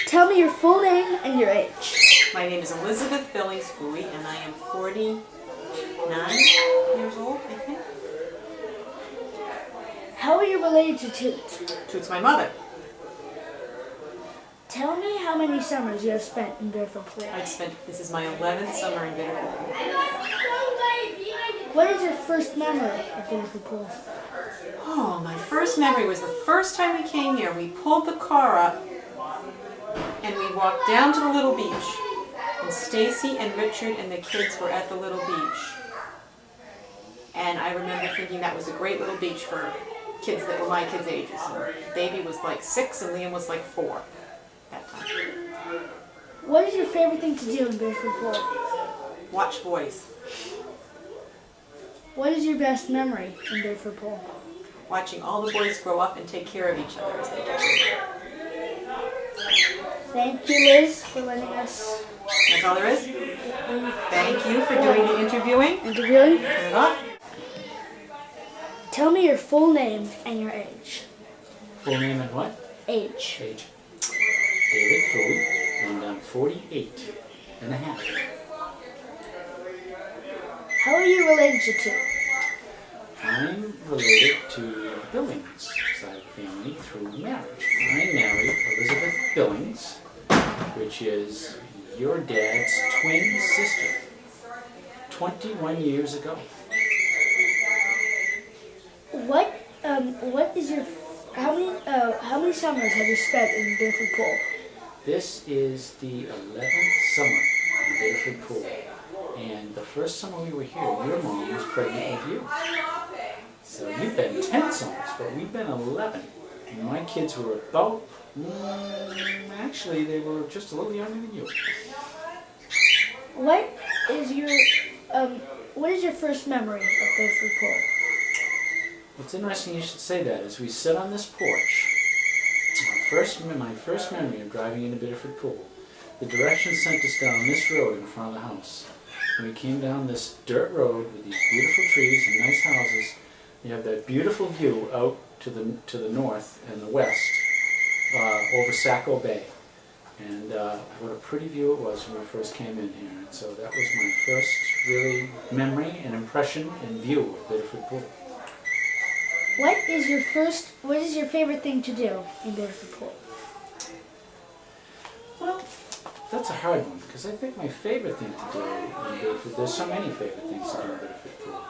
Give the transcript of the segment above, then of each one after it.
Tell me your full name and your age. My name is Elizabeth Billings Fooey, and I am 49 years old, I think. How are you related to Toots? Toots, my mother. Tell me how many summers you have spent in Biddeford Pool. This is my 11th summer in Biddeford Pool. What is your first memory of Biddeford Pool? Oh, my first memory was the first time we came here. We pulled the car up and we walked down to the little beach. And Stacy and Richard and the kids were at the little beach. And I remember thinking that was a great little beach for kids that were my kids' ages. And Davey was like 6 and Liam was like 4 that time. What is your favorite thing to do in Biddeford Pool? Watch boys. What is your best memory in Biddeford Pool? Watching all the boys grow up and take care of each other as they do. Thank you, Liz, for letting us... That's all there is? Thank you for doing the interviewing. Interviewing? Turn it off. Tell me your full name and your age. Full name and what? Age. Age. David Fooey, and I'm 48 and a half. How are you related to Toots? I'm related to Billings side of the family through marriage. I married Elizabeth Billings, which is your dad's twin sister, 21 years ago. What is your how many summers have you spent in Biddeford Pool? This is the 11th summer in Biddeford Pool. And the first summer we were here, your mom was pregnant with you. So you've been 10 summers, but we've been 11. And my kids were about, actually they were just a little younger than you. What is your first memory of Biddeford Pool? What's interesting you should say that is we sit on this porch. My first memory of driving into Biddeford Pool, the directions sent us down this road in front of the house. And we came down this dirt road with these beautiful trees and nice houses. You have that beautiful view out to the north and the west over Saco Bay. And what a pretty view it was when we first came in here. And so that was my first really memory and impression and view of Biddeford Pool. What is your favorite thing to do in Biddeford Pool? Well, that's a hard one, because I think my favorite thing to do in Biddeford, there's so many favorite things to do in Biddeford Pool.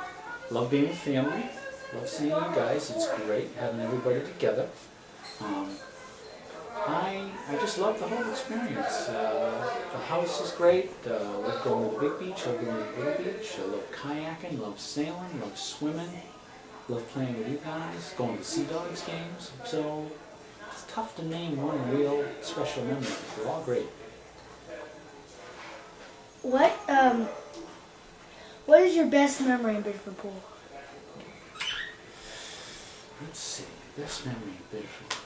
Love being with family, love seeing you guys, it's great having everybody together. I just love the whole experience. The house is great, love going to the big beach, love going to the little beach, I love kayaking, love sailing, love swimming, love playing with you guys, going to Sea Dogs games. So it's tough to name one real special memory. They're all great. What is your best memory in Biddeford Pool? Let's see, best memory in Biddeford Pool.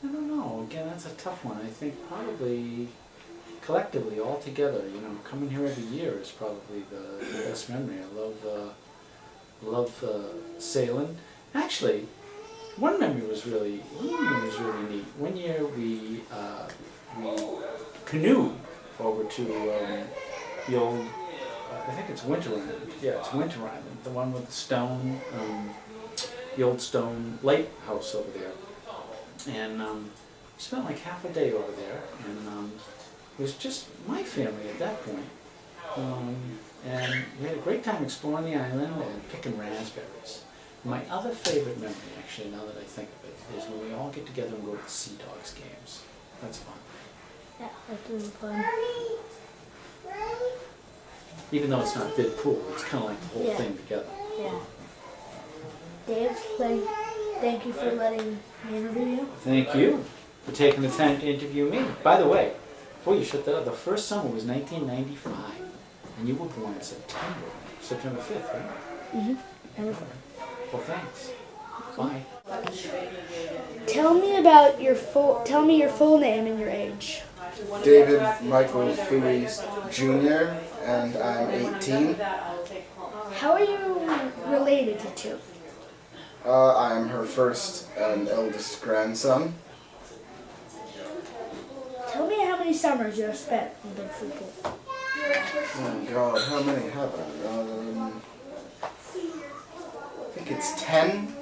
I don't know. Again, that's a tough one. I think probably collectively, all together, coming here every year is probably the best memory. I love sailing. Actually, one memory was really neat. One year we canoed over to the old, I think it's Winter Island. Yeah, it's Winter Island, the one with the stone, the old stone lighthouse over there. And we spent like half a day over there, and it was just my family at that point. And we had a great time exploring the island and picking raspberries. My other favorite memory, actually, now that I think of it, is when we all get together and go to the Sea Dogs games. That's fun. Yeah, that's really fun. Even though it's not Bid Pool, it's kind of like the whole thing together. Yeah. Dave, thank you for letting me interview you. Thank you for taking the time to interview me. By the way, before you shut that up, the first summer was 1995, and you were born in September 5th, right? Mm-hmm. Well, thanks. Bye. Tell me your full name and your age. David Michael Fooey, Junior, and I'm 18. How are you related to two? I am her first and eldest grandson. Tell me how many summers you have spent in Bigfoot Pool. Oh God, how many have I? I think it's 10.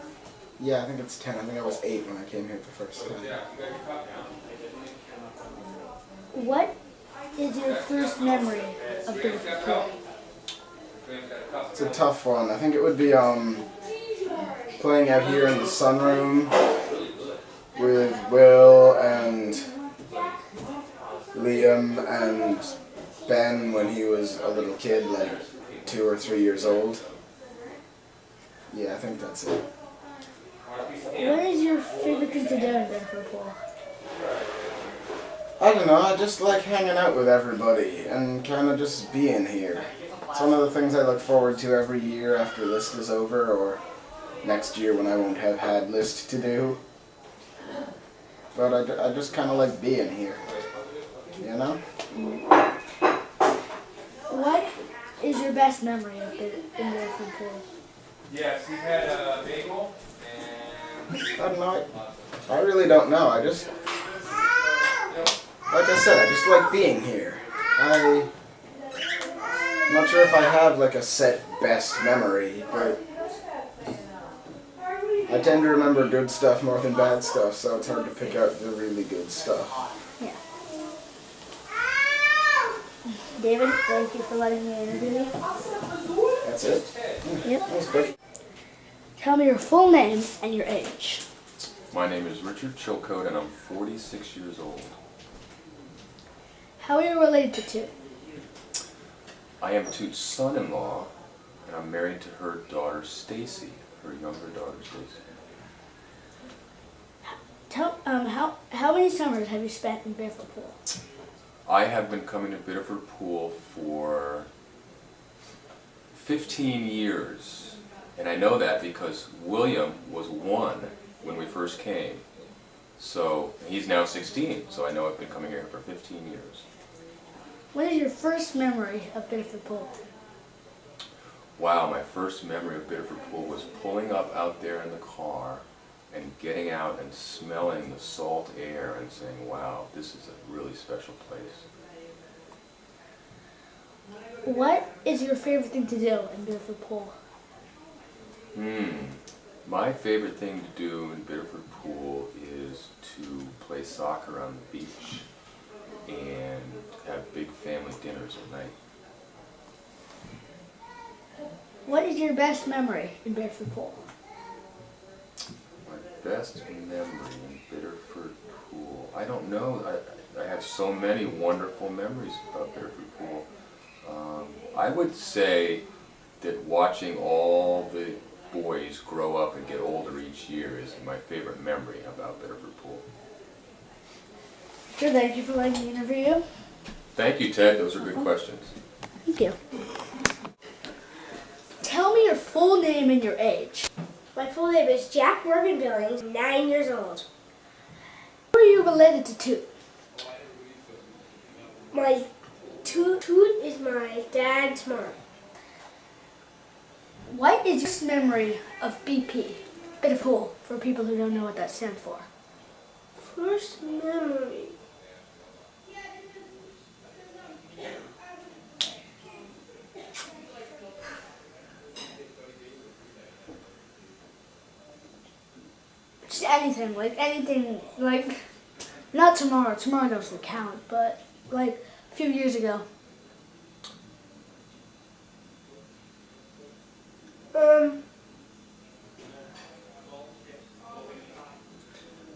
Yeah, I think it's 10. I think I was 8 when I came here the first time. What is your first memory of Bigfoot Pool? It's a tough one. I think it would be playing out here in the sunroom with Will and Liam and Ben when he was a little kid, like 2 or 3 years old. Yeah, I think that's it. What is your favorite thing to do in Bigfoot Pool? I don't know, I just like hanging out with everybody and kind of just being here. It's one of the things I look forward to every year after List is over, or next year when I won't have had List to do. But I just kind of like being here, you know? What is your best memory of Bigfoot Pool? Yes, he had a bagel and I don't know, I really don't know. I just, like I said, I just like being here. I'm not sure if I have like a set best memory, but I tend to remember good stuff more than bad stuff, so it's hard to pick out the really good stuff. Yeah. David, thank you for letting me interview you. That's it? Yep. That was quick. Tell me your full name and your age. My name is Richard Chilcote and I'm 46 years old. How are you related to two? I am Toot's son-in-law and I'm married to her daughter Stacy, her younger daughter Stacy. How many summers have you spent in Bigfoot Pool? I have been coming to Biddeford Pool for 15 years, and I know that because William was 1 when we first came. So he's now 16, so I know I've been coming here for 15 years. What is your first memory of Bigfoot Pool? Wow, my first memory of Biddeford Pool was pulling up out there in the car and getting out and smelling the salt air and saying, wow, this is a really special place. What is your favorite thing to do in Bigfoot Pool? My favorite thing to do in Biddeford Pool is to play soccer on the beach and have big family dinners at night. What is your best memory in Bigfoot Pool? My best memory in Biddeford Pool. I don't know. I have so many wonderful memories about Biddeford Pool. I would say that watching all the boys grow up and get older each year is my favorite memory about Biddeford Pool. Sure, thank you for letting me interview you. Thank you, Ted. Those are good questions. Thank you. Tell me your full name and your age. My full name is Jack Morgan Billings, 9 years old. Who are you related to Toot? My Toot is my dad's mom. What is your memory of BP? Bigfoot Pool, for people who don't know what that stands for. First memory. Just anything, like, not tomorrow doesn't count, but like a few years ago.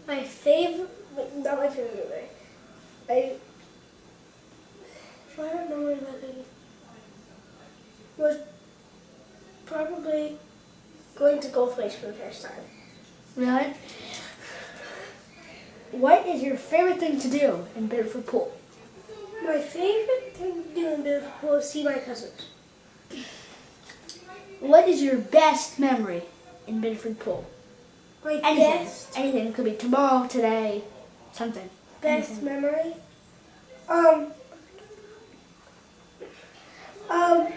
My favorite, not my favorite memory. I don't know what it was probably going to Gulf Lakes for the first time. Really? What is your favorite thing to do in Bigfoot Pool? My favorite thing to do in Bigfoot Pool is see my cousins. What is your best memory in Bigfoot Pool? My Anything. best Anything. It could be tomorrow, today, something. best Anything. memory? My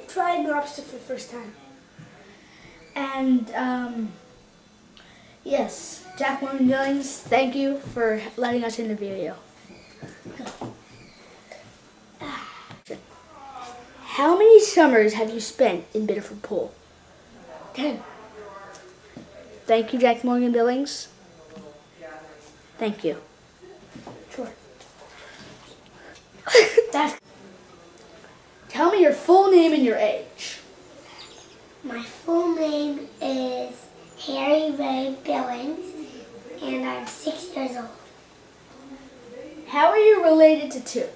trying lobster for the first time. And yes, Jack Morgan Billings, thank you for letting us in the video. How many summers have you spent in Biddeford Pool? 10. Thank you, Jack Morgan Billings. Thank you. Sure. Tell me your full name and your age. My full name is Harry Ray Billings, and I'm 6 years old. How are you related to Toot?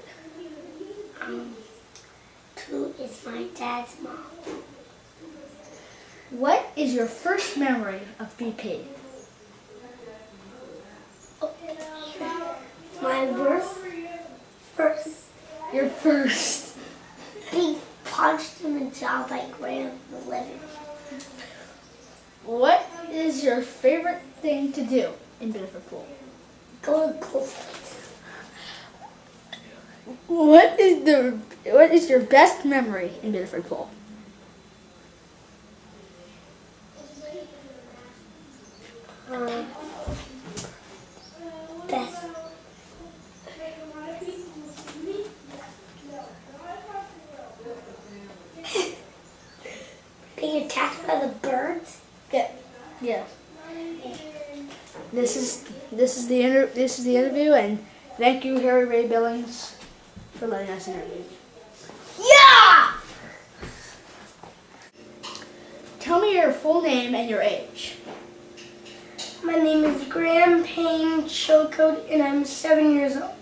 Toot is my dad's mom. What is your first memory of BP? My first Your first. being punched in the jaw by Graham the Living. What is your favorite thing to do in Biddeford Pool? Go to Goldfields. What is your best memory in Biddeford Pool? Best. Being attacked by the birds. Yeah. This is the interview, and thank you, Harry Ray Billings, for letting us interview. Yeah! Tell me your full name and your age. My name is Graham Payne Chilcote, and I'm 7 years old.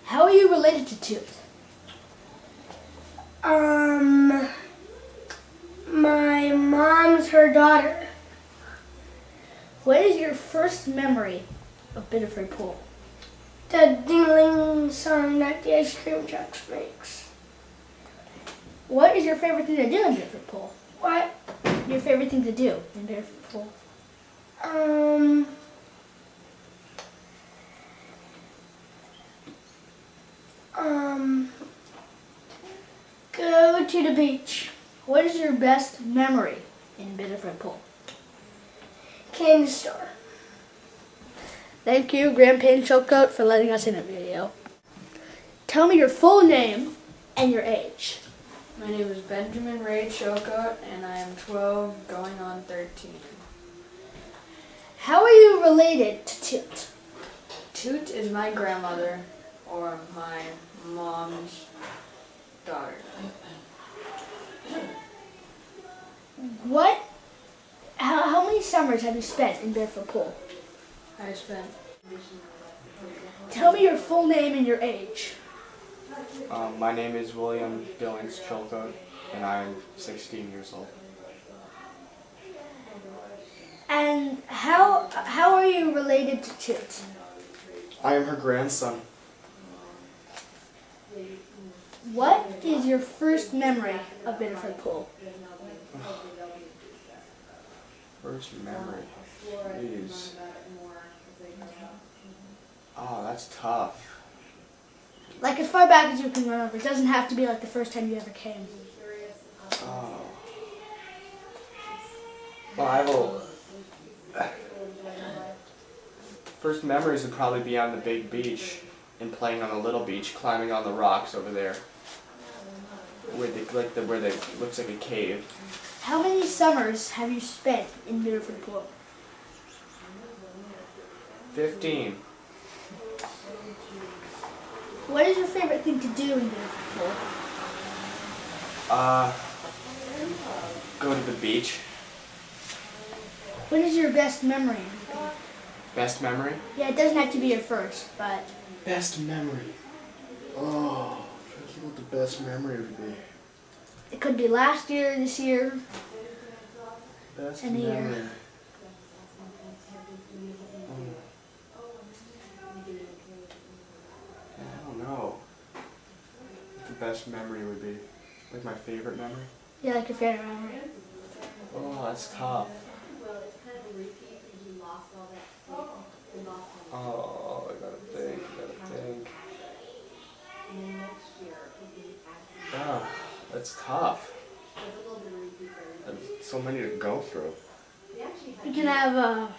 How are you related to Toot? My mom's her daughter. What is your first memory of Biddeford Pool? The ding-a-ling song that the ice cream truck makes. What is your favorite thing to do in Biddeford Pool? What? Your favorite thing to do in Biddeford Pool? Go to the beach. What is your best memory in Biddeford Pool? Candy store. Thank you, Graham Payne Chilcote, for letting us in a video. Tell me your full name and your age. My name is Benjamin Ray Chilcote, and I am 12, going on 13. How are you related to Toot? Toot is my grandmother, or my mom's daughter. How many summers have you spent in Biddeford Pool? I spent Tell me your full name and your age. My name is William Billings Chilcote, and I am 16 years old. And how are you related to Toot? I am her grandson. What is your first memory of Biddeford Pool? First memory. Jeez. Oh, that's tough. Like as far back as you can remember. It doesn't have to be like the first time you ever came. Oh. Well, I will. First memories would probably be on the big beach and playing on the little beach, climbing on the rocks over there, where they looks like a cave. How many summers have you spent in Biddeford Pool? 15. What is your favorite thing to do in Biddeford Pool? Go to the beach. What is your best memory? Best memory? Yeah, it doesn't have to be your first, but Best memory. Oh, trying to think what the best memory would be. it could be last year, this year. Best And here. memory. I don't know what the best memory would be. Like my favorite memory? Yeah, like your favorite memory. Oh, that's tough. Oh, I gotta think. Oh, that's tough. There's so many to go through. You can have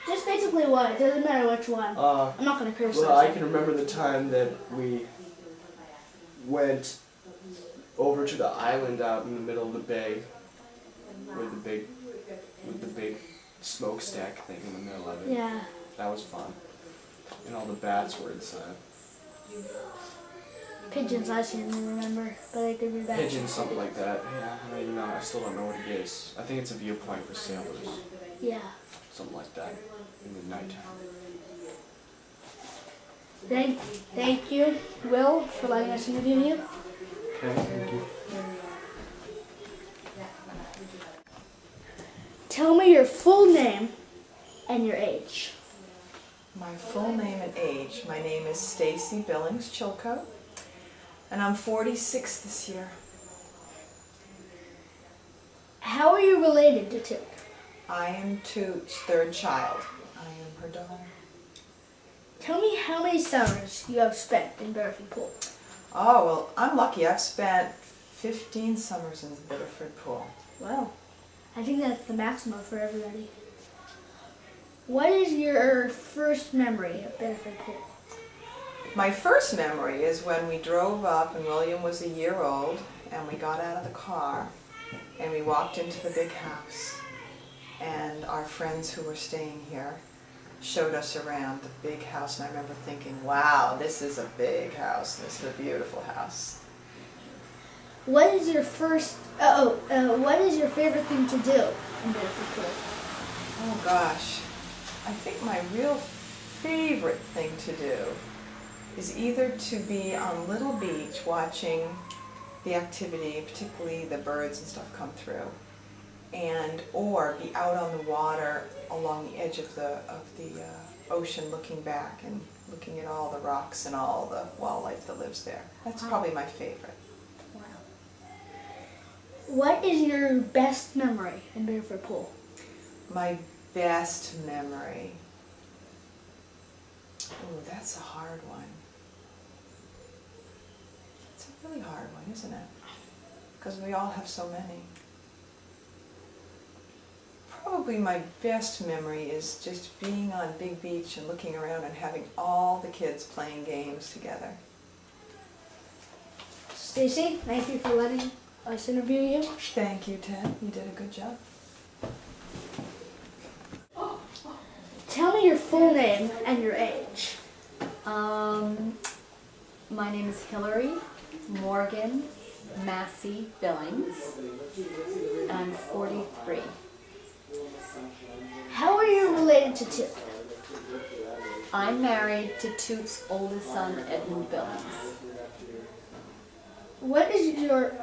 just basically one. It doesn't matter which one. I'm not gonna criticize. Well, I them. can remember the time that we went over to the island out in the middle of the bay with the big smokestack thing in the middle of it. Yeah. That was fun. And all the bats were inside. Pigeons, I seem to remember, but I could be back. Pigeons, something like that. Yeah, I don't even know. I still don't know what it is. I think it's a viewpoint for sailors. Yeah. Something like that. In the nighttime. Thank you, Will, for letting us interview you. Okay, thank you. Tell me your full name and your age. My full name and age. My name is Stacy Billings Chilcote, and I'm 46 this year. How are you related to Toot? I am Toot's third child. I am her daughter. Tell me how many summers you have spent in Bitterford Pool. Oh, well, I'm lucky. I've spent 15 summers in the Bitterford Pool. Wow. I think that's the maximum for everybody. What is your first memory of Bitterford Pool? My first memory is when we drove up and William was a year old and we got out of the car and we walked into the big house and our friends who were staying here showed us around the big house, and I remember thinking, wow, this is a big house, this is a beautiful house. What is your what is your favorite thing to do in Bitterford Pool? Oh gosh, I think my real favorite thing to do is either to be on Little Beach watching the activity, particularly the birds and stuff come through, and or be out on the water along the edge of the ocean looking back and looking at all the rocks and all the wildlife that lives there. That's probably my favorite. Wow. What is your best memory in Bitterford Pool? My best memory. Oh, that's a hard one. It's a really hard one, isn't it? Because we all have so many. Probably my best memory is just being on Big Beach and looking around and having all the kids playing games together. Stacy, thank you for letting us interview you. Thank you, Ted. You did a good job. Tell me your full name and your age. My name is Hillary Morgan Massey Billings, and I'm 43. How are you related to Toot? I'm married to Toot's oldest son, Edmund Billings. What is your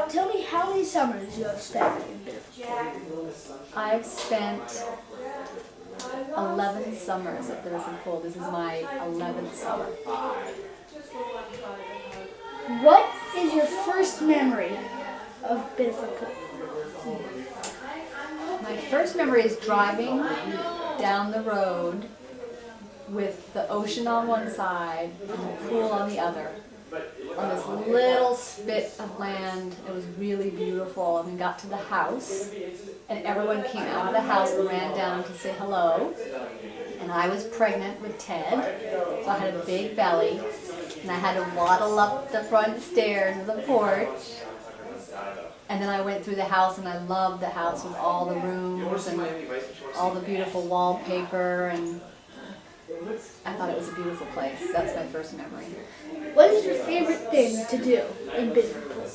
tell me how many summers you have spent in Bitterford Pool. I've spent 11 summers at Bitterford Pool. This is my 11th summer. What is your first memory of Bitterford Pool? My first memory is driving down the road with the ocean on one side and the pool on the other, on this little spit of land. It was really beautiful. And we got to the house, and everyone came out of the house and ran down to say hello. And I was pregnant with Ted, so I had a big belly, and I had to waddle up the front stairs of the porch. And then I went through the house, and I loved the house with all the rooms and all the beautiful wallpaper, and I thought it was a beautiful place. That's my first memory. What is your favorite thing to do in Bitterford Pool?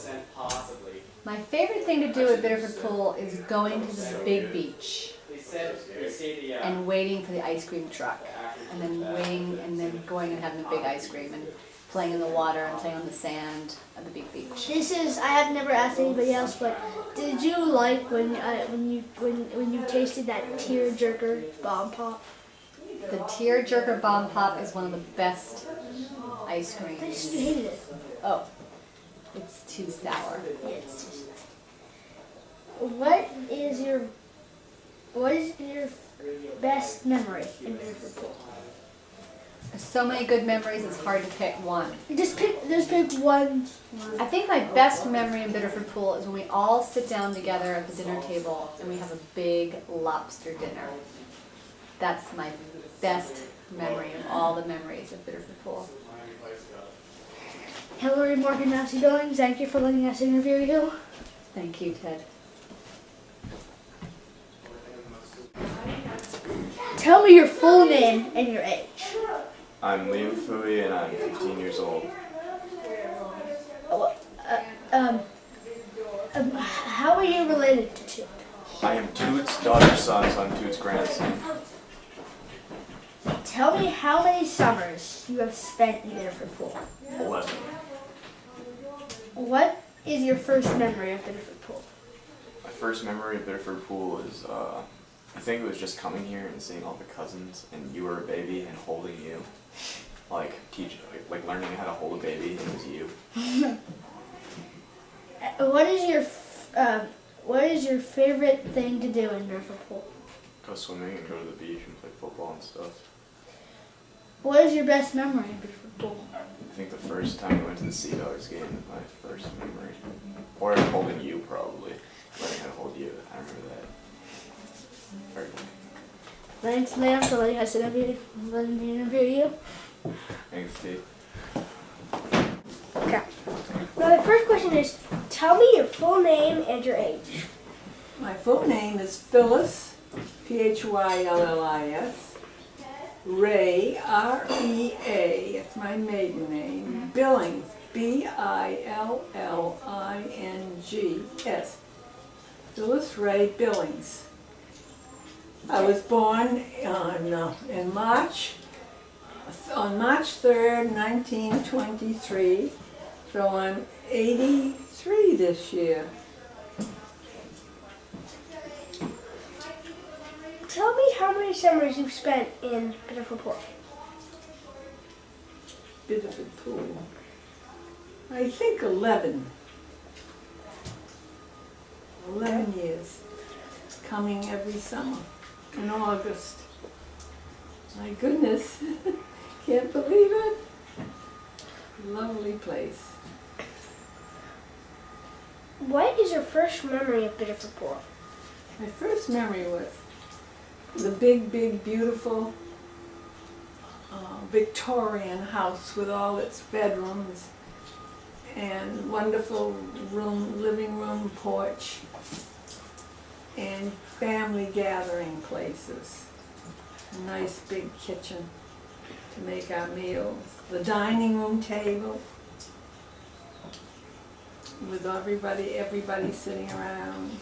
My favorite thing to do at Bitterford Pool is going to the big beach and waiting for the ice cream truck, and then waiting and then going and having a big ice cream and playing in the water and playing on the sand at the big beach. I have never asked anybody else, but did you like when you tasted that tear-jerker bomb pop? The tear-jerker bomb pop is one of the best ice creams. I just hated it. Oh, it's too sour. Yeah, it's too sour. What is your best memory in Bitterford Pool? So many good memories, it's hard to pick one. Just pick one. I think my best memory in Biddeford Pool is when we all sit down together at the dinner table and we have a big lobster dinner. That's my best memory of all the memories of Biddeford Pool. Hillary Morgan Nancy Billings, thank you for letting us interview you. Thank you, Ted. Tell me your full name and your age. I'm Liam Fooey and I'm 15 years old. How are you related to Toot? I am Toot's daughter's son, so I'm Toot's grandson. Tell me how many summers you have spent in Biddeford Pool. 11. What is your first memory of Biddeford Pool? My first memory of Biddeford Pool is, I think it was just coming here and seeing all the cousins and you were a baby and holding you. Like learning how to hold a baby and it was you. What is your favorite thing to do in Biddeford Pool? Go swimming and go to the beach and play football and stuff. What is your best memory in Biddeford Pool? I think the first time we went to the Sea Dogs game was my first memory. Or holding you probably. Learning how to hold you. I remember that. Very good. Thanks, Liam, for letting us interview you. Thanks, Steve. Okay. Now my first question is, tell me your full name and your age. My full name is Phyllis, Phyllis, Ray, R-E-A, it's my maiden name, Billings, B-I-L-L-I-N-G-S, Phyllis Ray Billings. I was born on March 3rd, 1923, so I'm 83 this year. Tell me how many summers you've spent in Biddeford Pool. Biddeford Pool. I think 11. 11 years. Coming every summer in August. My goodness, can't believe it. Lovely place. What is your first memory of Biddeford Pool? My first memory was the big, beautiful Victorian house with all its bedrooms and wonderful living room, porch, and family gathering places. A nice big kitchen to make our meals. The dining room table with everybody sitting around.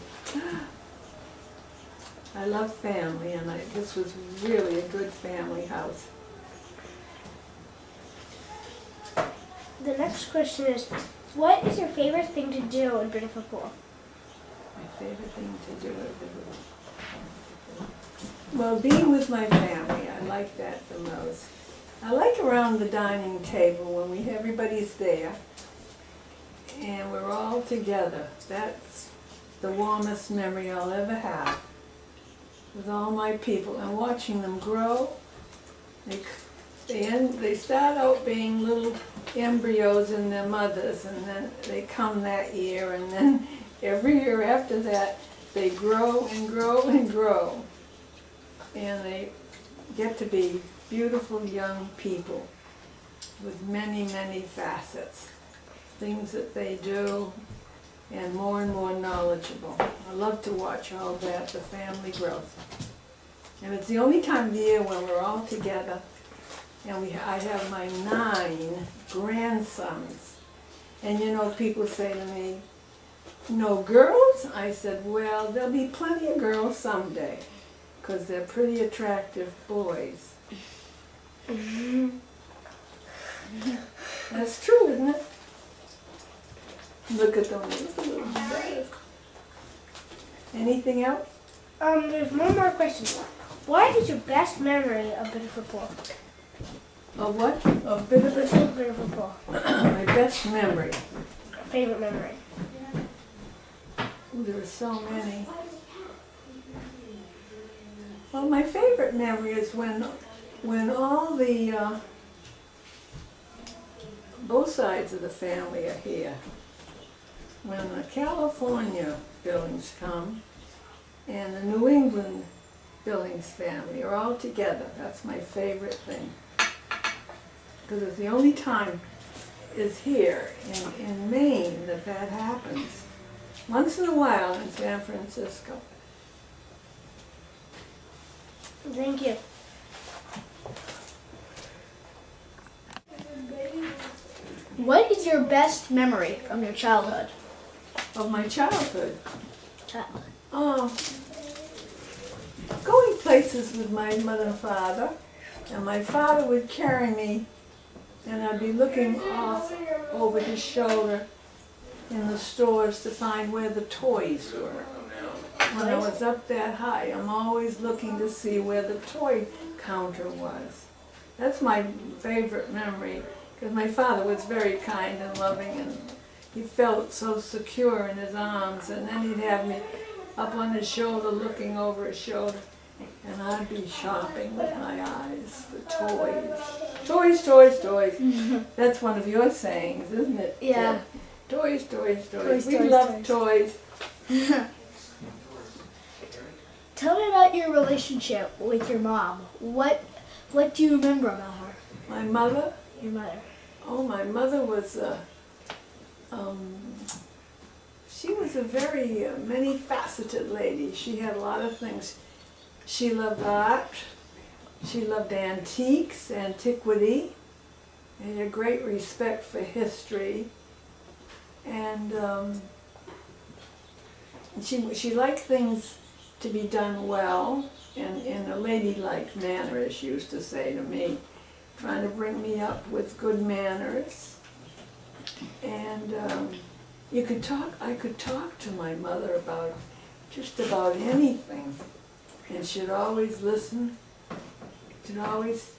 I love family, and this was really a good family house. The next question is, what is your favorite thing to do in Biddeford Pool? My favorite thing to do at Biddeford. Well, being with my family, I like that the most. I like around the dining table when everybody's there and we're all together. That's the warmest memory I'll ever have. With all my people and watching them grow. They start out being little embryos in their mothers, and then they come that year, and then every year after that they grow and grow and grow, and they get to be beautiful young people with many facets, things that they do, and more knowledgeable. I love to watch all that, the family growth. And it's the only time of the year when we're all together, and I have my 9 grandsons. And people say to me, no girls? I said, well, there'll be plenty of girls someday, because they're pretty attractive boys. That's true, isn't it? Look at them. Anything else? There's one more question. What is your best memory of Biddeford Pool? Of what? Of Biddeford? Biddeford Pool. My best memory. Favorite memory. Ooh, there are so many. Well, my favorite memory is when all the both sides of the family are here. When the California Billings come and the New England Billings family are all together, that's my favorite thing. Because it's the only time is here in Maine that happens. Once in a while in San Francisco. Thank you. What is your best memory from your childhood? Of my childhood. Childhood. Oh, going places with my mother and father, and my father would carry me, and I'd be looking off over his shoulder in the stores to find where the toys were. When I was up that high, I'm always looking to see where the toy counter was. That's my favorite memory, because my father was very kind and loving, and he felt so secure in his arms, and then he'd have me up on his shoulder looking over his shoulder, and I'd be shopping with my eyes for toys. Toys, toys, toys. That's one of your sayings, isn't it? Yeah. Toys, toys, toys. Toys, We toys, love toys. Tell me about your relationship with your mom. What do you remember about her? My mother? Your mother. Oh, my mother was she was a very many-faceted lady. She had a lot of things. She loved art. She loved antiques, antiquity, and had a great respect for history. And she liked things to be done well and in a ladylike manner, as she used to say to me, trying to bring me up with good manners. And I could talk to my mother about just about anything, and she'd always listen. She'd always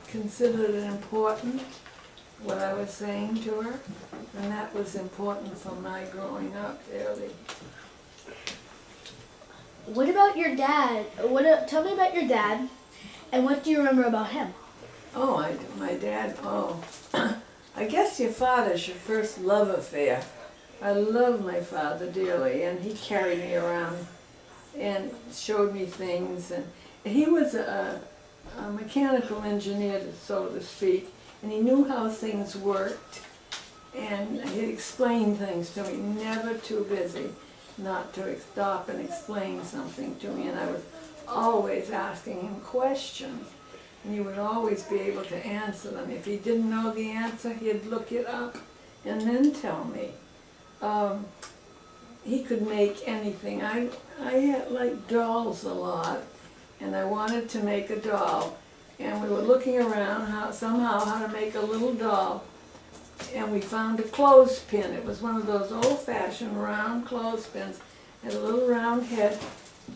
considered it important what I was saying to her, and that was important for my growing up, really. What about your dad? Tell me about your dad, and what do you remember about him? Oh, my dad, I guess your father's your first love affair. I love my father dearly, and he carried me around and showed me things. And he was a mechanical engineer, so to speak, and he knew how things worked, and he'd explain things to me, never too busy not to stop and explain something to me, and I was always asking him questions, and he would always be able to answer them. If he didn't know the answer, he'd look it up and then tell me. He could make anything. I had like dolls a lot, and I wanted to make a doll, and we were looking around how to make a little doll, and we found a clothespin. It was one of those old-fashioned round clothespins, had a little round head,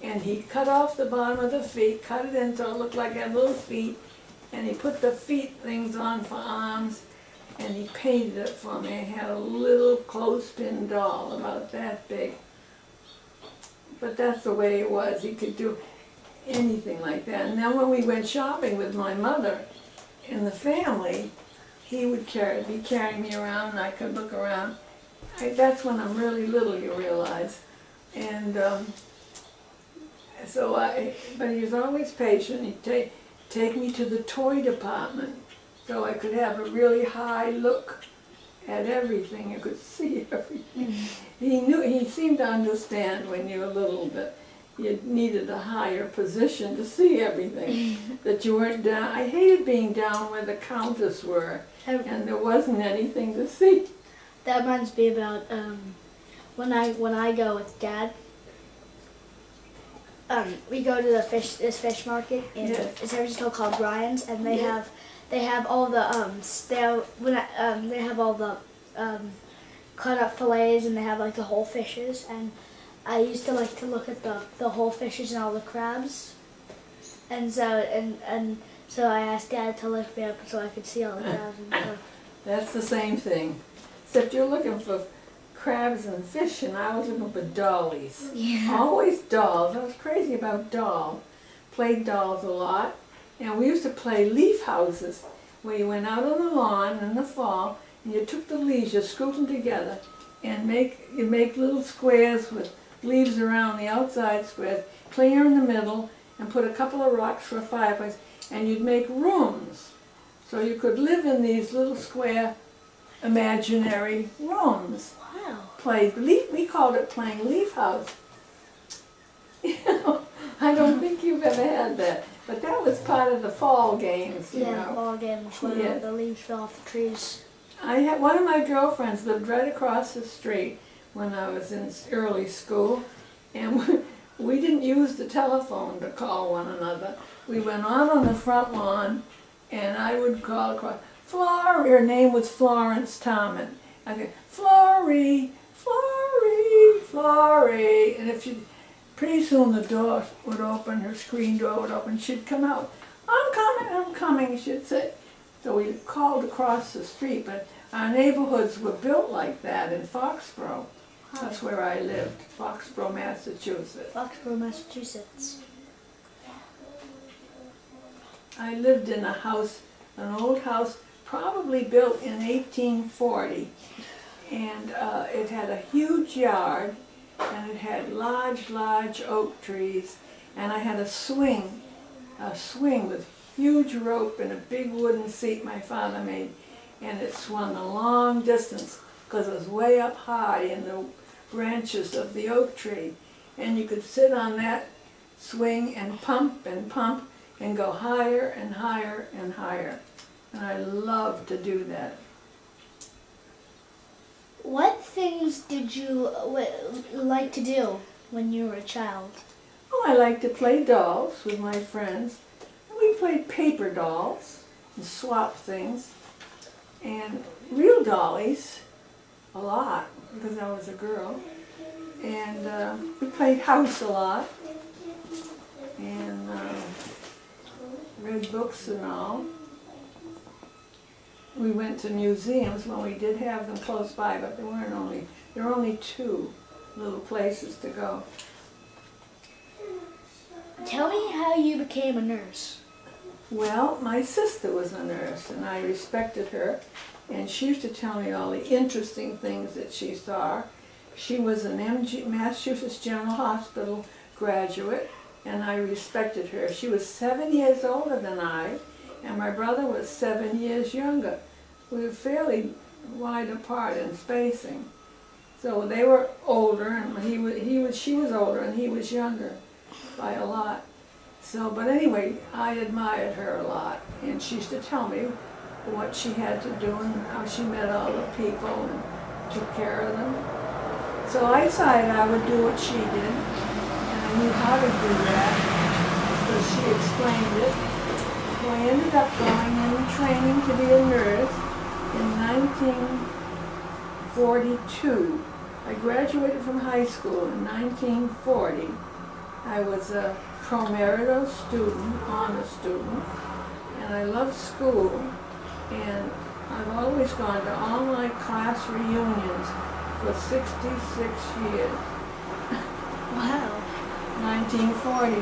and he cut off the bottom of the feet, cut it in so it looked like it had little feet, and he put the feet things on for arms, and he painted it for me. I had a little clothespin doll about that big. But that's the way it was. He could do anything like that. And then when we went shopping with my mother and the family, he would be carrying me around, and I could look around. That's when I'm really little, you realize. And but he was always patient. He'd take me to the toy department so I could have a really high look at everything. I could see everything. He seemed to understand when you were little that you needed a higher position to see everything, that you weren't down. I hated being down where the counters were, and there wasn't anything to see. That reminds me about when I go with Dad. We go to this fish market in San Francisco called Ryan's, and they have all the they have all the cut up fillets, and they have like the whole fishes, and I used to like to look at the whole fishes and all the crabs, and so I asked Dad to lift me up so I could see all the crabs and stuff. That's the same thing, except you're looking for crabs and fish, and I was looking for dollies. Yeah. Always dolls. I was crazy about dolls. Played dolls a lot, and we used to play leaf houses. where you went out on the lawn in the fall and you took the leaves, you scooped them together and you make little squares with leaves around the outside squares, clear in the middle, and put a couple of rocks for a fireplace, and you'd make rooms. So you could live in these little square imaginary rooms. Wow. We called it playing leaf house. I don't think you've ever had that, but that was part of the fall games, you Yeah, know. ball games where Yeah. the leaves fell off the trees. I had one of my girlfriends lived right across the street when I was in early school, and we didn't use the telephone to call one another. We went out on the front lawn, and I would call across. Her name was Florence Tarman. I'd go, Flory, Flory, Flory, and pretty soon the door would open, her screen door would open, she'd come out. I'm coming, she'd say. So we called across the street, but our neighborhoods were built like that in Foxborough. That's where I lived, Foxborough, Massachusetts. Foxborough, Massachusetts. I lived in a house, an old house, probably built in 1840. And it had a huge yard, and it had large oak trees. And I had a swing with huge rope and a big wooden seat my father made, and it swung a long distance because it was way up high in the branches of the oak tree, and you could sit on that swing and pump and go higher and higher and higher, and I loved to do that. What things did you like to do when you were a child? Oh, I liked to play dolls with my friends. We played paper dolls and swapped things, and real dollies a lot because I was a girl. And we played house a lot and read books and all. We went to museums when we did have them close by, but there were only 2 little places to go. Tell me how you became a nurse. Well, my sister was a nurse, and I respected her, and she used to tell me all the interesting things that she saw. She was an Massachusetts General Hospital graduate, and I respected her. She was 7 years older than I, and my brother was 7 years younger. We were fairly wide apart in spacing. So they were older, and she was older, and he was younger by a lot. So, but anyway, I admired her a lot, and she used to tell me what she had to do and how she met all the people and took care of them. So I decided I would do what she did, and I knew how to do that because she explained it. So I ended up going in training to be a nurse in 1942. I graduated from high school in 1940. I was a pro merito student, honor student, and I loved school, and I've always gone to all my class reunions for 66 years. Wow. 1940,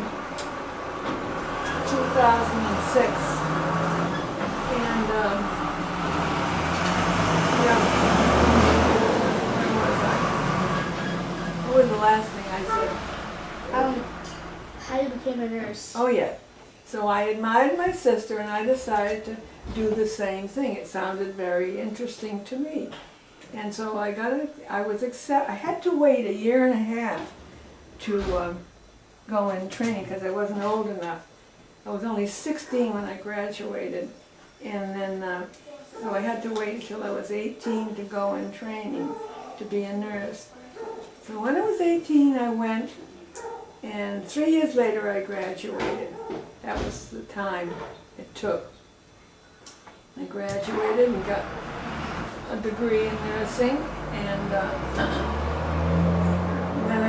2006, and yeah, where was I? What was the last thing I said? How you became a nurse. Oh yeah. So I admired my sister and I decided to do the same thing. It sounded very interesting to me. And so I had to wait a year and a half to go in training because I wasn't old enough. I was only 16 when I graduated. And then, so I had to wait until I was 18 to go in training to be a nurse. So when I was 18, I went. And 3 years later, I graduated. That was the time it took. I graduated and got a degree in nursing, and then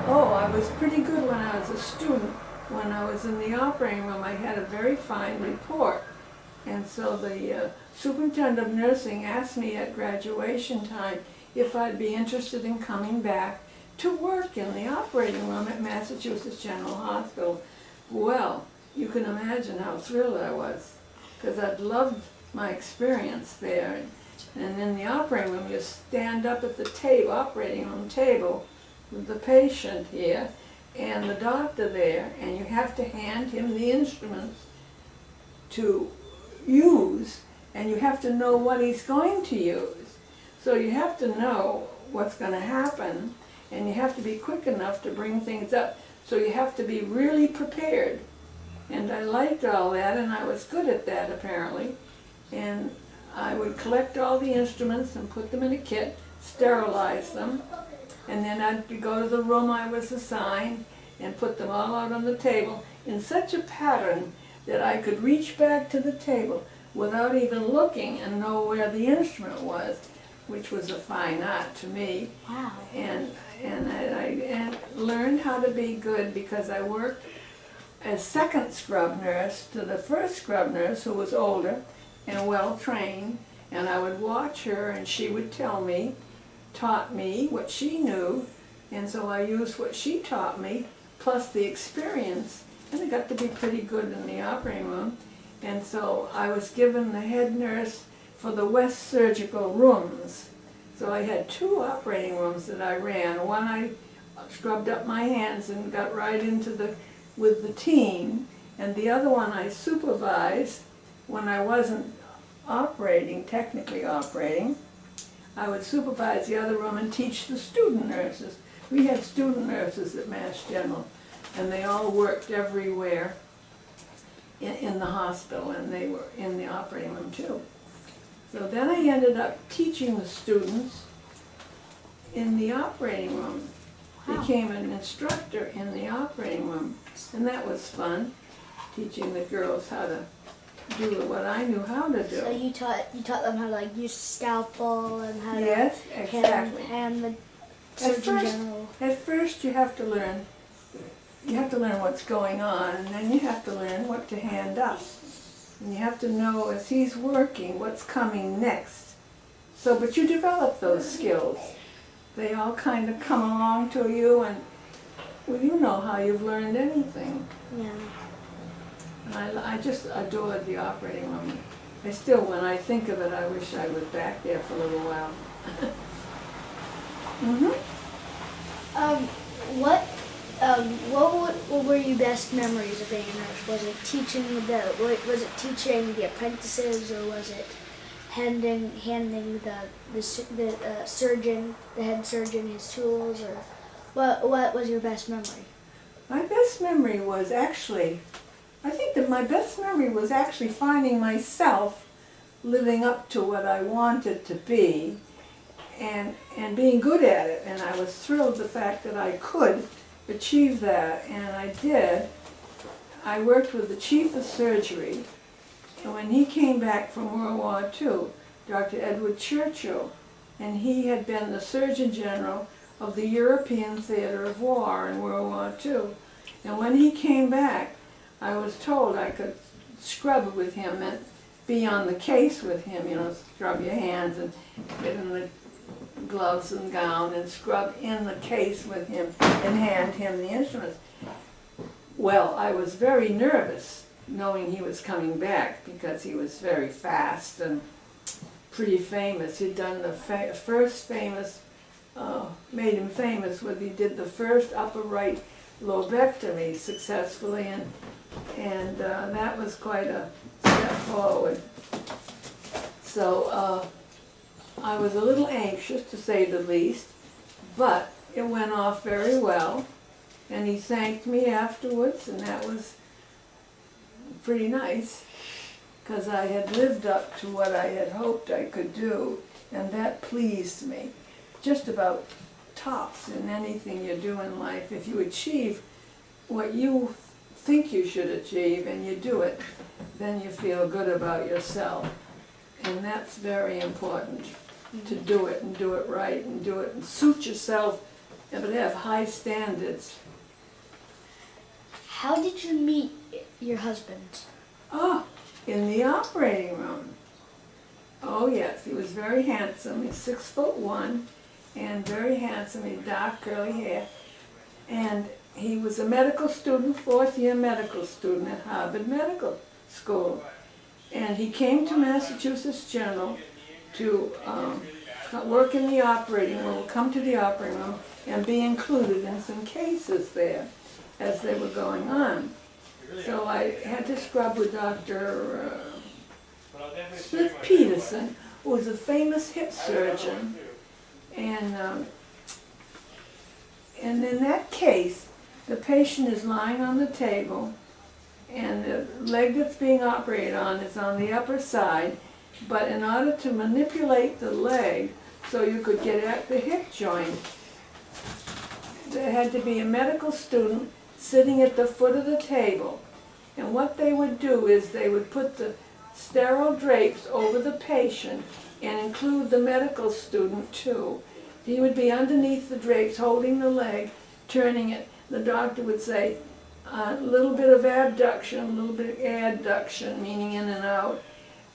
I was pretty good when I was a student. When I was in the operating room, I had a very fine report. And so the superintendent of nursing asked me at graduation time if I'd be interested in coming back to work in the operating room at Massachusetts General Hospital. Well, you can imagine how thrilled I was, because I'd loved my experience there. And in the operating room, you stand up at the table, operating room table, with the patient here and the doctor there, and you have to hand him the instruments to use, and you have to know what he's going to use. So you have to know what's going to happen, and you have to be quick enough to bring things up. So you have to be really prepared. And I liked all that, and I was good at that apparently. And I would collect all the instruments and put them in a kit, sterilize them, and then I'd go to the room I was assigned and put them all out on the table in such a pattern that I could reach back to the table without even looking and know where the instrument was, which was a fine art to me. Wow. And I learned how to be good because I worked as second scrub nurse to the first scrub nurse, who was older and well trained, and I would watch her and she would tell me, taught me what she knew, and so I used what she taught me plus the experience, and I got to be pretty good in the operating room. And so I was given the head nurse for the West Surgical Rooms. So I had 2 operating rooms that I ran. One I scrubbed up my hands and got right into with the team, and the other one I supervised when I wasn't operating, technically operating. I would supervise the other room and teach the student nurses. We had student nurses at Mass General, and they all worked everywhere in the hospital, and they were in the operating room too. So then I ended up teaching the students in the operating room. Wow. Became an instructor in the operating room, and that was fun, teaching the girls how to do what I knew how to do. So you taught them how to like use scalpel and how Yes, to exactly. hand the Surgeon General. At first you have to learn what's going on, and then you have to learn what to hand up. And you have to know as he's working what's coming next. So, but you develop those skills. They all kind of come along to you, and well, you know how you've learned anything. Yeah. And I just adored the operating room. I still, when I think of it, I wish I was back there for a little while. What were your best memories of being a nurse? Was it teaching the apprentices, or was it handing the surgeon, the head surgeon, his tools, or what was your best memory? My best memory was actually, I think that my best memory was actually finding myself living up to what I wanted to be and being good at it. And I was thrilled the fact that I could achieve that, and I did. I worked with the chief of surgery, and when he came back from World War II, Dr. Edward Churchill, and he had been the Surgeon General of the European Theater of War in World War II. And when he came back, I was told I could scrub with him and be on the case with him, you know, scrub your hands and get in the gloves and gown and scrub in the case with him and hand him the instruments. Well, I was very nervous knowing he was coming back because he was very fast and pretty famous. He'd done the first famous, made him famous when he did the first upper right lobectomy successfully, and that was quite a step forward. So I was a little anxious, to say the least, but it went off very well, and he thanked me afterwards, and that was pretty nice, because I had lived up to what I had hoped I could do, and that pleased me. Just about tops in anything you do in life. If you achieve what you think you should achieve and you do it, then you feel good about yourself. And that's very important, to do it and do it right and do it and suit yourself, but have high standards. How did you meet your husband? Oh, in the operating room. Oh yes, he was very handsome. He's 6'1" and very handsome. He had dark curly hair. And he was a medical student, 4th year medical student at Harvard Medical School. And he came to Massachusetts General to work in the operating room, come to the operating room, and be included in some cases there as they were going on. So I had to scrub with Dr. Smith-Peterson, who was a famous hip surgeon. And in that case, the patient is lying on the table, and the leg that's being operated on is on the upper side, but in order to manipulate the leg so you could get at the hip joint, there had to be a medical student sitting at the foot of the table. And what they would do is they would put the sterile drapes over the patient and include the medical student too. He would be underneath the drapes holding the leg, turning it. The doctor would say, a little bit of abduction, a little bit of adduction, meaning in and out.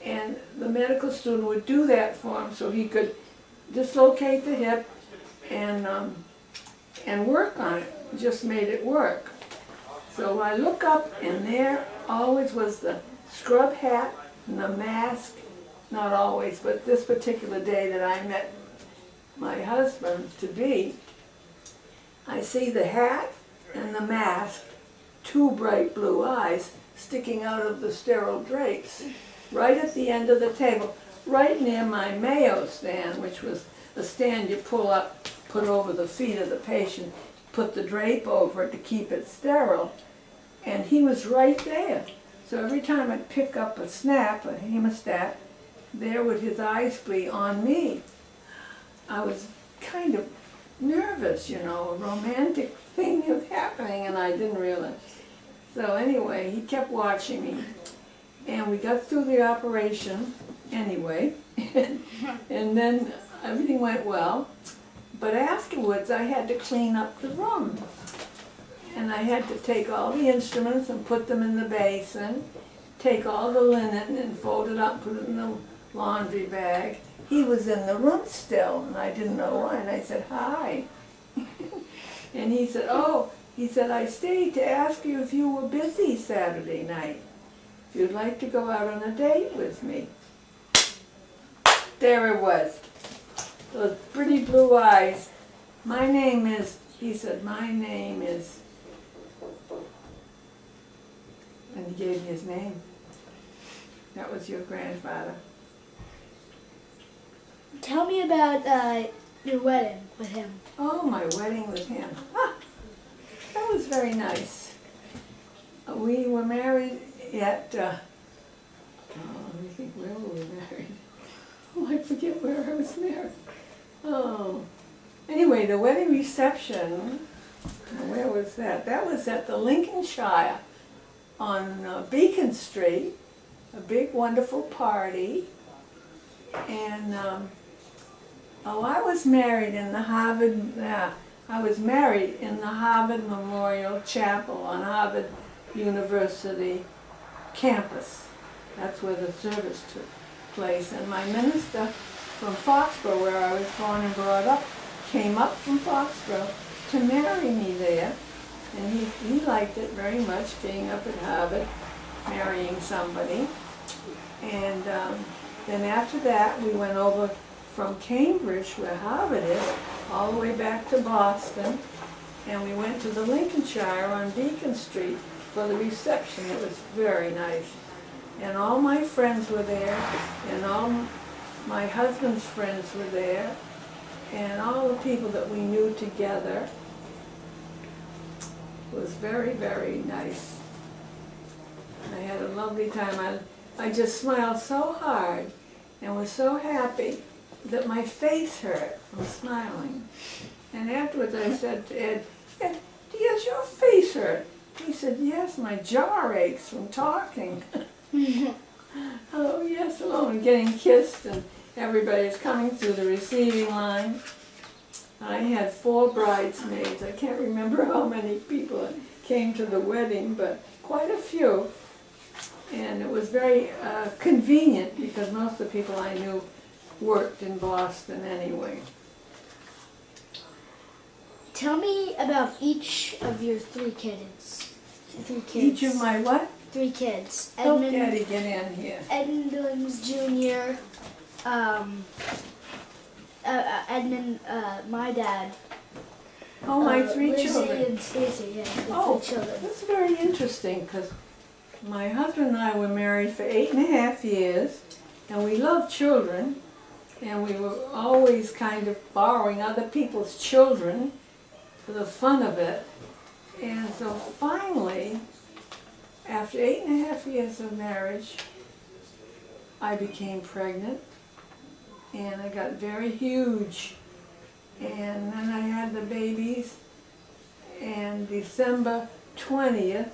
And the medical student would do that for him so he could dislocate the hip and work on it. Just made it work. So I look up, and there always was the scrub hat and the mask. Not always, but this particular day that I met my husband-to-be, I see the hat and the mask, two bright blue eyes sticking out of the sterile drapes, right at the end of the table, right near my Mayo stand, which was a stand you pull up, put over the feet of the patient, put the drape over it to keep it sterile, and he was right there. So every time I'd pick up a snap, a hemostat, there would his eyes be on me. I was kind of nervous, you know, a romantic thing was happening, and I didn't realize. So anyway, he kept watching me, and we got through the operation anyway, and then everything went well. But afterwards, I had to clean up the room, and I had to take all the instruments and put them in the basin, take all the linen and fold it up, put it in the laundry bag. He was in the room still, and I didn't know why, and I said, hi. And he said, oh, he said, I stayed to ask you if you were busy Saturday night, if you'd like to go out on a date with me. There it was, those pretty blue eyes. My name is, he said, my name is, and he gave me his name. That was your grandfather. Tell me about your wedding with him. Oh, my wedding with him. Ah, that was very nice. We were married at, let me think, where were we married? Oh, I forget where I was married. Oh, anyway, the wedding reception, where was that? That was at the Lincolnshire on Beacon Street, a big, wonderful party. And, I was married in the Harvard, I was married in the Harvard Memorial Chapel on Harvard University campus. That's where the service took place. And my minister from Foxborough, where I was born and brought up, came up from Foxborough to marry me there. And he liked it very much, being up at Harvard, marrying somebody. And then after that, we went over from Cambridge, where Harvard is, all the way back to Boston, and we went to the Lincolnshire on Beacon Street for the reception. It was very nice. And all my friends were there, and all my husband's friends were there, and all the people that we knew together. It was very, very nice. I had a lovely time. I just smiled so hard and was so happy that my face hurt from smiling. And afterwards I said to Ed, Ed, does your face hurt? He said, yes, my jaw aches from talking. Oh, yes, hello, and getting kissed, and everybody's coming through the receiving line. I had 4 bridesmaids. I can't remember how many people came to the wedding, but quite a few. And it was very convenient because most of the people I knew worked in Boston anyway. Tell me about each of your 3 kids. Each of my what? 3 kids. Help Daddy get in here. Edmund Billings Jr., Edmund, my dad. Oh, my 3 Lizzie children. and Stacy, yeah, the Oh, 3 children. that's very interesting because my husband and I were married for 8.5 years, and we loved children, and we were always kind of borrowing other people's children for the fun of it. And so finally, after 8.5 years of marriage, I became pregnant, and I got very huge. And then I had the babies, and December 20th,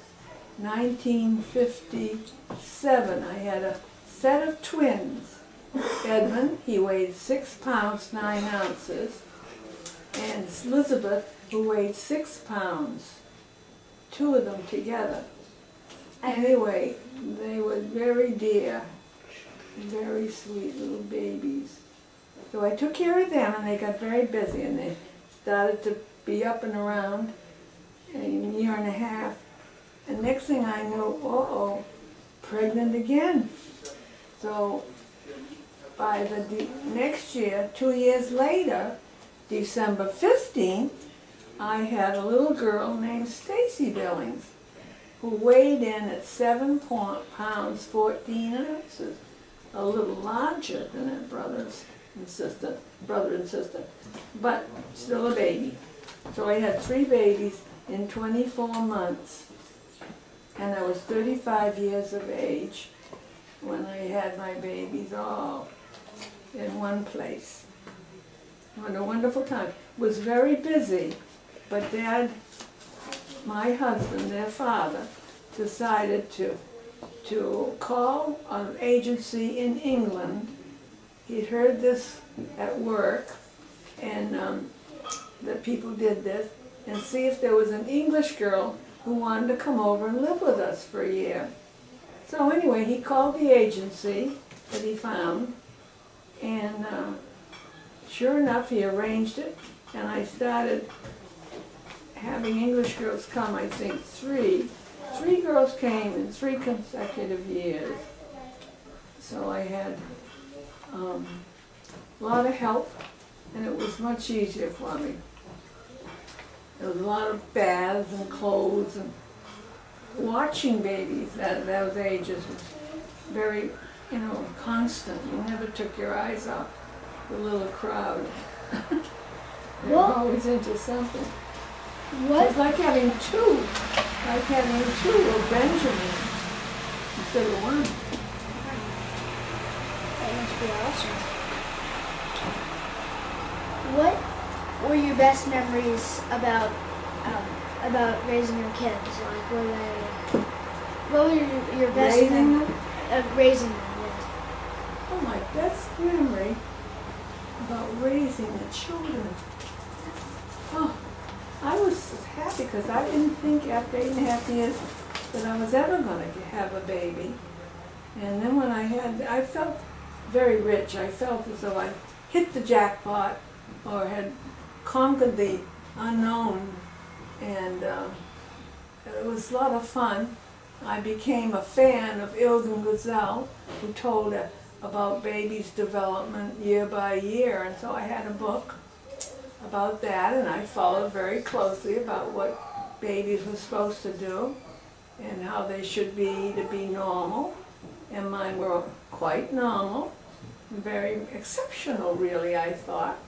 1957, I had a set of twins. Edmund, he weighed 6 pounds 9 ounces, and Elizabeth, who weighed 6 pounds, 2 of them together. Anyway, they were very dear, very sweet little babies. So I took care of them, and they got very busy, and they started to be up and around in a year and a half. And next thing I knew, pregnant again. So by the next year, 2 years later, December 15th, I had a little girl named Stacy Billings, who weighed in at 7 pounds 14 ounces, a little larger than her brother and sister, but still a baby. So I had 3 babies in 24 months, and I was 35 years of age when I had my babies all in one place. What a wonderful time. It was very busy, but Dad, my husband, their father, decided to call an agency in England. He'd heard this at work, and that people did this, and see if there was an English girl who wanted to come over and live with us for a year. So anyway, he called the agency that he found, and sure enough, he arranged it, and I started having English girls come, I think 3. 3 girls came in 3 consecutive years. So I had a lot of help, and it was much easier for me. There was a lot of baths and clothes, and watching babies at those ages was very, constant. You never took your eyes off the little crowd. They were always into something. What? It's like having 2 of Benjamin instead of 1. That must be awesome. What were your best memories about raising your kids? Like, what were your best Raising them? Raising them, yes. Oh, my best memory about raising the children. Oh, I was happy because I didn't think after 8.5 years that I was ever going to have a baby. And then when I felt very rich. I felt as though I hit the jackpot or had conquered the unknown. And it was a lot of fun. I became a fan of Ilgen Gazelle, who told about babies' development year by year. And so I had a book about that, and I followed very closely about what babies were supposed to do and how they should be to be normal. And mine were quite normal, very exceptional, really, I thought,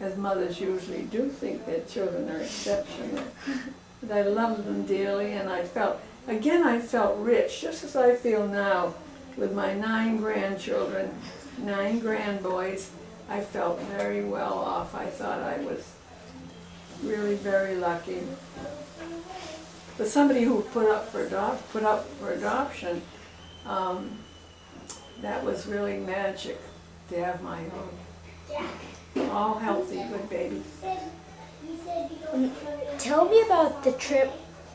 as mothers usually do think their children are exceptional. But I loved them dearly, and I felt rich, just as I feel now with my 9 grandchildren, 9 grandboys. I felt very well off. I thought I was really very lucky. For somebody who put up for adoption, that was really magic to have my own. All healthy, good babies. Tell me about the trip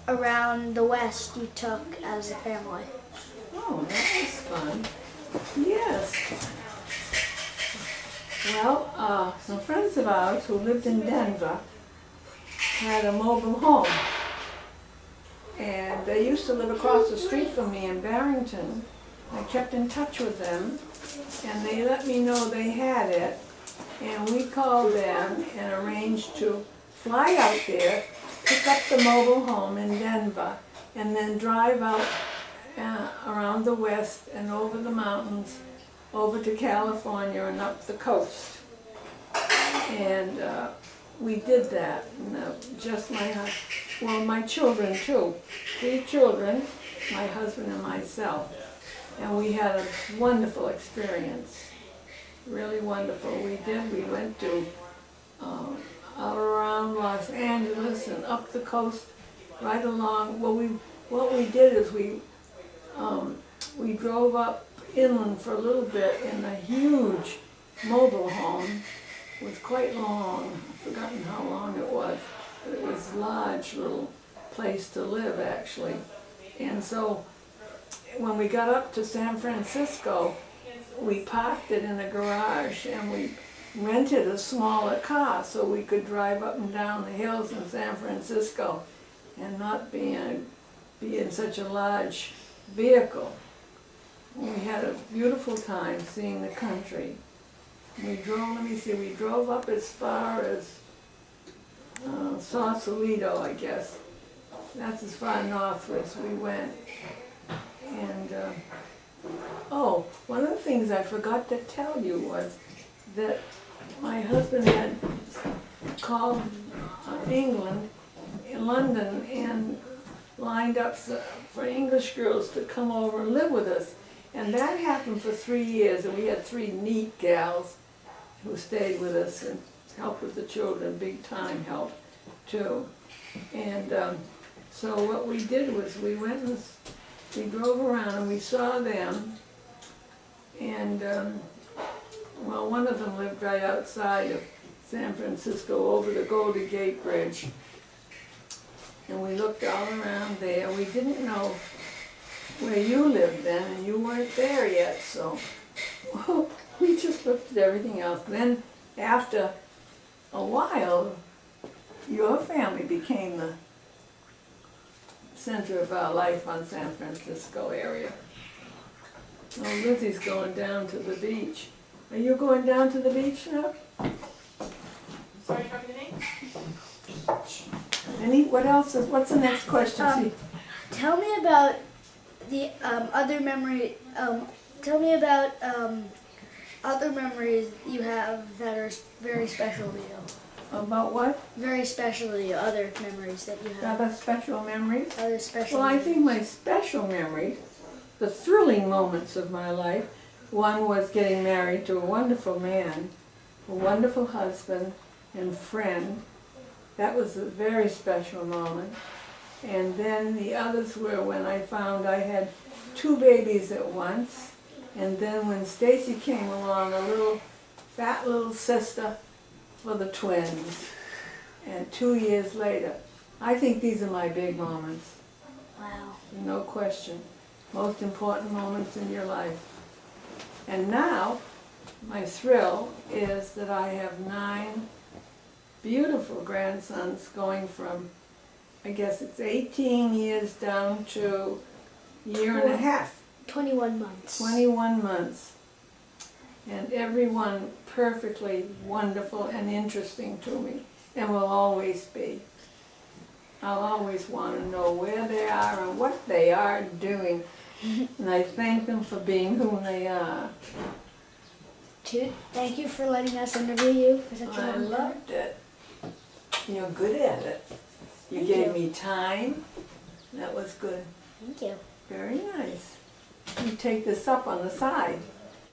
around the West you took as a family. Oh, that was fun. Yes. Well, some friends of ours who lived in Denver had a mobile home. And they used to live across the street from me in Barrington. I kept in touch with them, and they let me know they had it. And we called them and arranged to fly out there, pick up the mobile home in Denver, and then drive out around the west and over the mountains, over to California and up the coast. And we did that. And, just my children too. 3 children, my husband and myself. And we had a wonderful experience. Really wonderful. We went to out around Los Angeles and up the coast, right along. What we did is we drove up inland for a little bit in a huge mobile home. It was quite long. I've forgotten how long it was. But it was a large little place to live, actually. And so when we got up to San Francisco, we parked it in a garage and we rented a smaller car so we could drive up and down the hills in San Francisco and not be in such a large vehicle. We had a beautiful time seeing the country. We drove up as far as Sausalito, I guess. That's as far north as we went. And one of the things I forgot to tell you was that my husband had called England, in London, and lined up for English girls to come over and live with us. And that happened for 3 years, and we had 3 neat gals who stayed with us and helped with the children, big time help too. And so what we did was we went and we drove around and we saw them. And one of them lived right outside of San Francisco over the Golden Gate Bridge. And we looked all around there. We didn't know where you lived then, and you weren't there yet, so we just looked at everything else. Then after a while, your family became the center of our life on San Francisco area. Oh, Lizzie's going down to the beach. Are you going down to the beach now? Sorry, talking to me? What else what's the next question? Tell me about the other memory. Tell me about other memories you have that are very special to you. About what? Very special to you. Other memories that you have. Other special memories? Other special. Well, I think my special memories, the thrilling moments of my life, one was getting married to a wonderful man, a wonderful husband and friend. That was a very special moment. And then the others were when I found I had 2 babies at once. And then when Stacy came along, a fat little sister for the twins. And 2 years later. I think these are my big moments. Wow. No question. Most important moments in your life. And now, my thrill is that I have 9 beautiful grandsons going from, I guess it's 18 years down to a year and a half. 21 months. 21 months. And everyone perfectly wonderful and interesting to me, and will always be. I'll always want to know where they are and what they are doing. And I thank them for being who they are. Toot, thank you for letting us interview you for such a long time. I loved it. You're good at it. You gave me time. That was good. Thank you. Very nice. You take this up on the side.